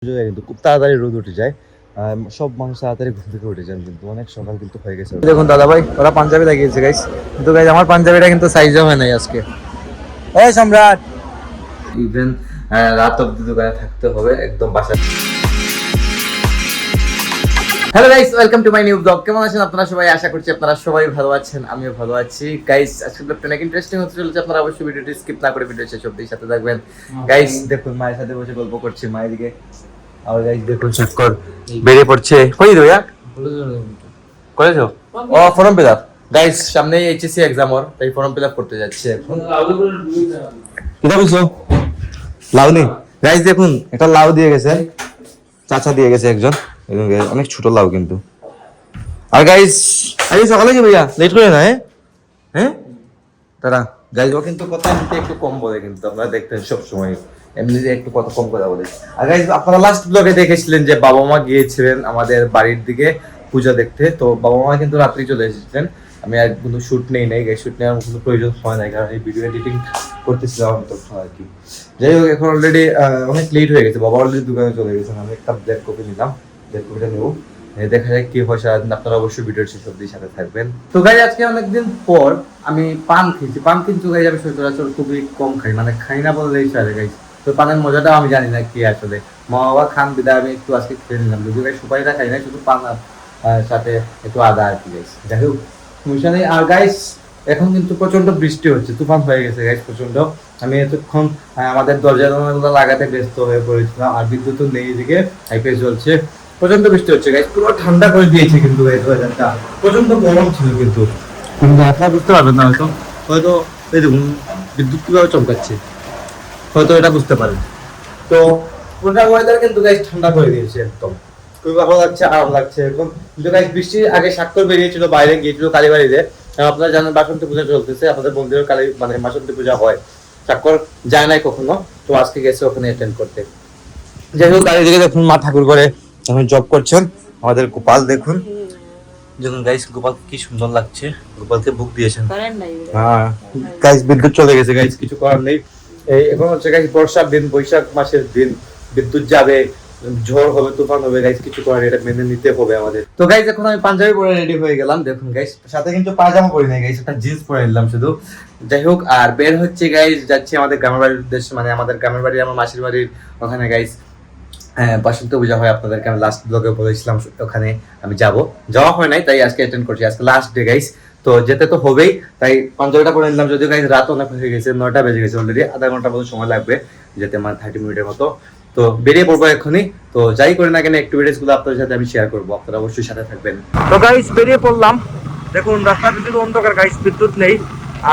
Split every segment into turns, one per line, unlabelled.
কিন্তু খুব তাড়াতাড়ি রোদ উঠে যায়। সব মানুষ তাড়াতাড়ি ঘুম থেকে উঠে যান, কিন্তু অনেক সকাল কিন্তু হয়ে গেছে। দেখুন দাদা ভাই, ওরা পাঞ্জাবি লাগিয়েছে গাইস, কিন্তু গাইস আমার পাঞ্জাবিটা কিন্তু সাইজও হয় নাই আজকে। এই সম্রাট, ইভেন রাত অবধি দোকানে থাকতে হবে একদম বাসা। Hello guys, welcome to my new blog. কেমন আছেন আপনারা সবাই? আশা করছি আপনারা সবাই ভালো আছেন, আমিও ভালো আছি। গাইস আজকে ব্লগটা অনেক ইন্টারেস্টিং হতে চলেছে, আপনারা অবশ্যই ভিডিওটি স্কিপ না করে ভিডিও শেষ অবধি সাথে থাকবেন। গাইস দেখুন, মায়ের সাথে বসে গল্প করছি, মায়ের দিকে। আর গাইস দেখুন, চক্কর বেরিয়ে পড়ছে। কই দিও ইয়া কলেজো ও ফর্ম ফিল আপ। গাইস সামনে এইচএসসি এক্সাম, ওর তাই ফর্ম ফিল আপ করতে যাচ্ছে এখন। কিটা বুঝছো? লাউ নেই গাইস, দেখুন একটা লাউ দিয়ে গেছে, চাচা দিয়ে গেছে একজন, অনেক ছোট লাউ কিন্তু। আর গাইস আজকে সকালে কি ভাইয়া লেট করে না? হ্যাঁ তারা গাইস ও কিন্তু কথা নিতে একটু কম বলে, কিন্তু আপনারা দেখতেন সব সময় এমনিতে একটু কথা কম কথা বলে। আর গাইস আপনারা লাস্ট ব্লগে দেখেছিলেন যে বাবা মা গিয়েছিলেন আমাদের বাড়ির দিকে পূজা দেখতে, তো বাবা মা কিন্তু রাত্রি চলে এসেছিলেন। আমি আর কোনো শুট নেই নাই গাইস, শুট নেওয়ার কোনো প্রয়োজন হয় নাই, কারণ এই ভিডিও এডিটিং করতেছিলাম তখন আর কি। যাই হোক, এখন অলরেডি অনেক লেট হয়ে গেছে, বাবা অলরেডি দোকানে চলে গেছেন। আমি একটা ব্ল্যাক কপি নিলাম, ব্ল্যাক কপিটা নেবো, দেখা যায় কি হয় সারাদিন। আপনারা অবশ্যই ভিডিওর শেষ অবধি সাথে থাকবেন। তো গাইস আজকে অনেকদিন পর আমি পান খেয়েছি। পান কিন্তু গাইস আমি সচরাচর খুবই কম খাই, মানে খাই না বললেই চলে গাইস। তো পানের মজাটাও আমি জানি না কি আসলে, মা বাবা খান বিদায় আমি একটু আজকে খেয়ে নিলাম। যদিও গাইস সুপারিটা খাই না, শুধু পান আর সাথে একটু আদা আর কি গাইস। যাই হোক সমস্যা নেই। আর গাইস এখন কিন্তু প্রচন্ড বৃষ্টি হচ্ছে, তুফান হয়ে গেছে গাইস প্রচন্ড। আমি এতক্ষণ আমাদের দরজা জানালাগুলো লাগাতে ব্যস্ত হয়ে পড়েছিলাম, আর বিদ্যুৎ নেই, এদিকে আইপিএস চলছে, প্রচন্ড বৃষ্টি হচ্ছে গাইস। পুরো ঠান্ডা করে দিয়েছে কিন্তু গাইস ওয়েদারটা, প্রচন্ড গরম ছিল কিন্তু আপনারা বুঝতে পারবেন না হয়তো। হয়তো এই দেখুন বিদ্যুৎ কিভাবে চমকাচ্ছে, হয়তো এটা বুঝতে পারেন। তো পুরো ওয়েদার কিন্তু গাইস ঠান্ডা করে দিয়েছে একদম, খুবই ভালো লাগছে, আরাম লাগছে এখন। কিন্তু গাইস বৃষ্টির আগে স্বাক্ষর বেরিয়েছিল, বাইরে গিয়েছিল কালীবাড়িতে। আপনারা জানেন বাসন্তী পূজা চলতেছে, আমাদের মন্দিরের কালী মানে বাসন্তী পূজা হয়, স্বাক্ষর যায় নাই কখনো, তো আজকে গেছে ওখানে অ্যাটেন্ড করতে। যাই হোক দিকে দেখুন মা ঠাকুর করে এখন জব করছেন আমাদের গোপাল। দেখুন দেখুন গাইস, গোপাল কি সুন্দর লাগছে, গোপালকে বুক দিয়েছেন। হ্যাঁ গাইস বিদ্যুৎ চলে গেছে গাইস, কিছু করার নেই। এই এখন হচ্ছে গাইস বর্ষার দিন, বৈশাখ মাসের দিন, বিদ্যুৎ যাবে, ঝড় হবে, তুফান হবে গাইস, কিছু করার, এটা মেনে নিতে হবে আমাদের। তো গাইস এখন আমি পাঞ্জাবি পরে রেডি হয়ে গেলাম। দেখুন গাইস সাথে কিন্তু পায়জামা পরি নাই গাইস, একটা জিন্স পরে নিলাম শুধু। যাই হোক আর বের হচ্ছে গাইস, যাচ্ছি আমাদের গ্রামের বাড়ির উদ্দেশ্যে, মানে আমাদের গ্রামের বাড়ি আমার মাসির বাড়ির ওখানে গাইস। হ্যাঁ বাসন্তী পূজা হয়, আপনাদেরকে আমি লাস্ট ব্লগে বলেছিলাম ওখানে আমি যাওয়া হয় নাই, তাই আজকে অ্যাটেন্ড করছি, আজকে লাস্ট ডে গাইস। তো যেতে তো হবেই, তাই পাঞ্জাবিটা পরে নিলাম। যদিও গাইস রাত অনেক হয়ে গেছে, 9টা বেজে গেছে অলরেডি, আধা ঘন্টার মতো সময় লাগবে যেতে, মানে 30 মিনিটের মতো। তো বেরিয়ে পড়বো এখনই। তো যাই করি না কেন অ্যাক্টিভিটিস গুলো আপনাদের সাথে আমি শেয়ার করবো, আপনারা অবশ্যই সাথে থাকবেন। তো গাইস বেরিয়ে পড়লাম। দেখুন রাস্তার ভিতরে অন্ধকার গাইস, বিদ্যুৎ নেই,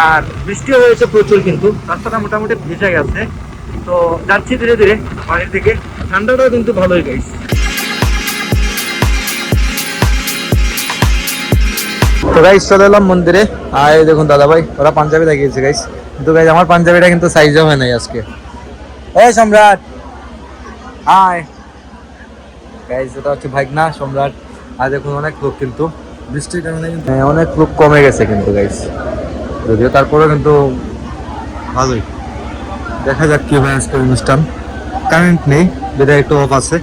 আর বৃষ্টি হয়েছে প্রচুর, কিন্তু রাস্তাটা মোটামুটি ভেজে গেছে। তো যাচ্ছি ধীরে ধীরে বাড়ির দিকে, ঠান্ডাটা কিন্তু ভালোই গাইস। তো গাইস চলে এলাম মন্দিরে, আর দেখুন দাদা ভাই ওরা পাঞ্জাবি লাগিয়েছে গাইস, কিন্তু গাইস আমার পাঞ্জাবিটা কিন্তু সাইজও হয় নাই আজকে। এই সম্রাট হাই গাইস, এটা হচ্ছে ভাগনা সম্রাট। আর দেখুন অনেক লোক, কিন্তু বৃষ্টির কারণে কিন্তু অনেক লোক কমে গেছে কিন্তু গাইস, যদিও তারপরেও কিন্তু ভালোই। দেখা যাক কি হয় আজকের অনুষ্ঠান। কারেন্ট নেই, বিদায় একটু অফ আছে।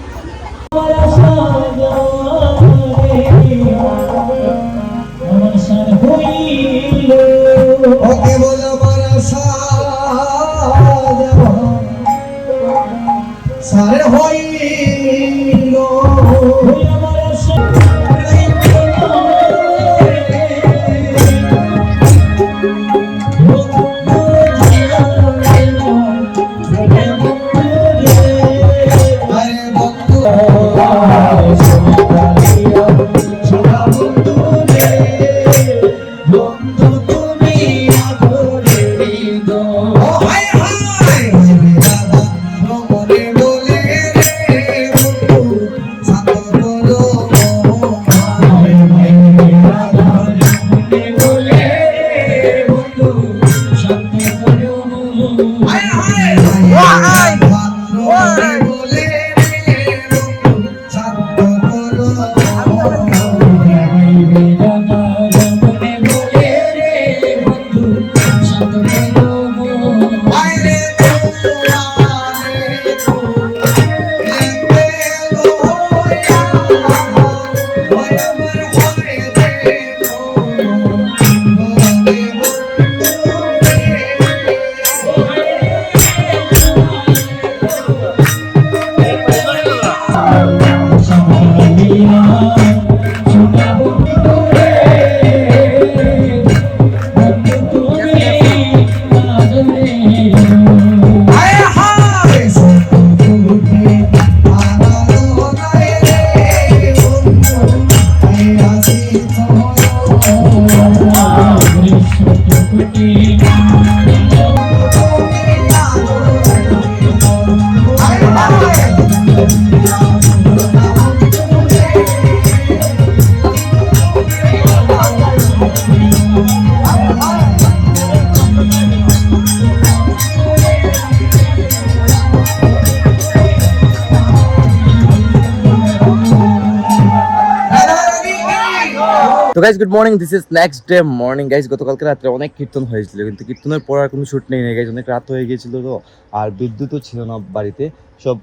তো guys good morning, this is next day morning guys. গতকালকে রাত্রে অনেক কীর্তন হয়েছিল, কিন্তু কীর্তনের পর আর কোনো শুট নেই গাইস, অনেক রাত হয়ে গিয়েছিল তো, আর বিদ্যুৎও ছিল না বাড়িতে, সব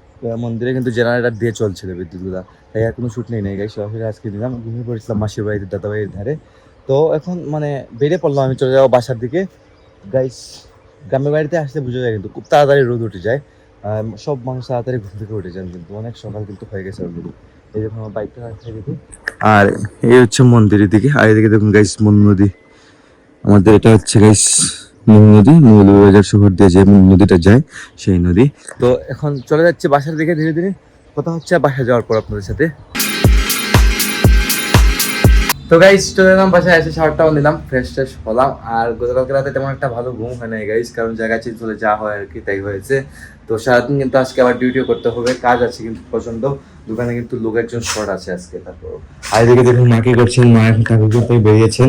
মন্দিরে কিন্তু জেনারেটর দিয়ে চলছিল বিদ্যুৎগুলো, তাই আর কোনো শুট নেই গাইস। সরাসরি আজকে দিলাম, ঘুমিয়ে পড়েছিলাম মাসির বাড়িতে, দাদাবাড়ির ধারে। তো এখন মানে বেরিয়ে পড়লাম, আমি চলে যাবো বাসার দিকে গাইস। গ্রামের বাড়িতে আসলে বোঝা যায় কিন্তু খুব তাড়াতাড়ি রোদ উঠে যায়, সব মানুষ তাড়াতাড়ি ঘুম থেকে উঠে যান, কিন্তু অনেক সকাল কিন্তু হয়ে গেছে অলরেডি। এই দেখুন আমার বাইকটা রাখতে দিকে, আর এই হচ্ছে মন্দিরের দিকে, আর এদিকে দেখুন গাইস মন নদী। আমাদের এটা হচ্ছে গাইস মন নদী, মৌলভীবাজার শহর দিয়ে যে নদীটা যায় সেই নদী। তো এখন চলে যাচ্ছে বাসার দিকে ধীরে ধীরে, কথা হচ্ছে বাসা যাওয়ার পর আপনাদের সাথে। তো গাইস চলে এলাম বাসায়, এসে শাওয়ারটাও নিলাম, ফ্রেশ ট্রেশ হলাম। আর গতকালকে রাতে তেমন একটা ভালো ঘুম হয় নাই গাইস, কারণ জায়গা চেঞ্জ হলে যা হয় আর কি তাই হয়েছে। তো সারাদিন কিন্তু আজকে আবার ডিউটিও করতে হবে, কাজ আছে কিন্তু প্রচন্ড, দোকানে কিন্তু লোক একজন শর্ট আছে আজকে। তারপর আর এদিকে দেখুন মা কি করছেন, মা এখন ঠাকুর করতে বেরিয়েছেন।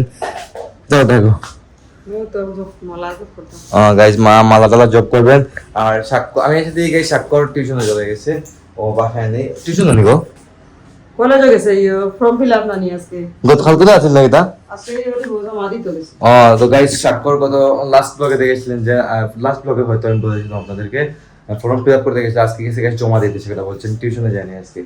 যাও দেখো গাইস, মা মালা টালা জব করবেন। আর সাক্ষ্য আমি এসে দিয়ে গাইস, সাক্ষ্যর টিউশনে চলে গেছে, ও বাসায় নেই, টিউশনে নিব
কলেজে গেছে ফর্ম ফিল আপ না নিয়ে আজকে
গতকালকে তো আছে লাগিতা।
আজকে ওটা বোঝা মাদি তো গেছে।
তো গাইস স্বাক্ষর কত লাস্ট ব্লগে দেখেছিলেন যে, লাস্ট ব্লগে হয়তো আমি বলেছিলাম আপনাদেরকে ফর্ম ফিল আপ করতে গেছে, আজকে গেছে গাইস জমা দিতে, সেটা বলছেন টিউশনে যায়নি আজকে।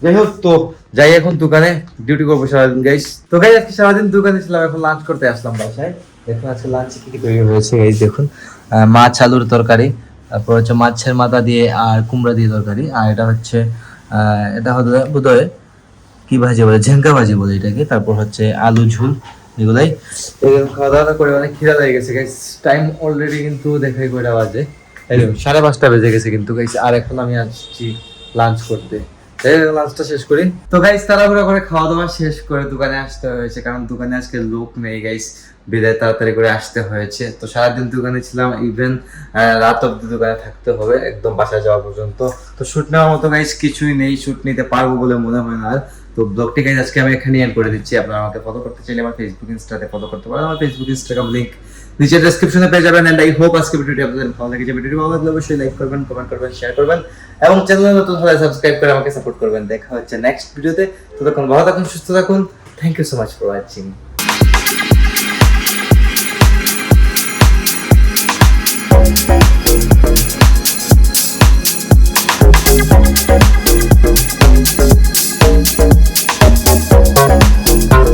যাই হোক, তো যাই এখন দোকানে, ডিউটি করবো সারাদিন গাইস। তো গাইস আজকে সারাদিন দোকানে ছিলাম, এখন লাঞ্চ করতে আসলাম বাসায়। দেখুন আজকে লাঞ্চে কি কি তৈরি হয়েছে গাইস, দেখুন মাছ আলুর তরকারি, তারপর হচ্ছে মাছের মাথা দিয়ে আর কুমড়া দিয়ে তরকারি, আর এটা হচ্ছে এটা বোধহয় কি ভাজি বলে, ঝেঙ্কা ভাজি বলে এটাকে, তারপর হচ্ছে আলু ঝুল, এগুলাই। খাওয়া দাওয়া করে অনেক খিদা লেগে গেছে গাইস, টাইম অলরেডি কিন্তু দেখাই কয়টা বাজে, 5:30 বেজে গেছে কিন্তু গাইস। আর এখন আমি আসছি লাঞ্চ করতে, লাঞ্চটা শেষ করি। তো গাইস তাড়াহুড়া করে খাওয়া দাওয়া শেষ করে দোকানে আসতে হয়েছে, কারণ দোকানে আজকে লোক নেই গাইস, বিদায় তাড়াতাড়ি করে আসতে হয়েছে। তো সারাদিন দোকানে ছিলাম, ইভেন রাত অব্দি দোকানে থাকতে হবে একদম বাসায় যাওয়া পর্যন্ত। তো শুট নেওয়ার মতো গাইস কিছুই নেই, শুট নিতে পারবো বলে মনে হয় না আর। তো ব্লগটি গাইস আজকে আমি এখানে এন্ড করে দিচ্ছি। আপনারা আমাকে ফলো করতে চাইলে আমার ফেসবুক ইনস্টাতে ফলো করতে পারেন, আমার ফেসবুক ইনস্টাগ্রাম লিংক নিচে ডেসক্রিপশনে পেয়ে যাবেন। এন্ড আই হোপ আজকে ভিডিওটি আপনাদের ভালো লেগেছে। ভিডিওটি ভালো লাগলে অবশ্যই লাইক করবেন, কমেন্ট করবেন, শেয়ার করবেন এবং চ্যানেলে নতুন হলে সাবস্ক্রাইব করে আমাকে সাপোর্ট করবেন। দেখা হচ্ছে নেক্সট ভিডিওতে, ততক্ষণ ভালো থাকুন, সুস্থ থাকুন। Thank you so much for watching.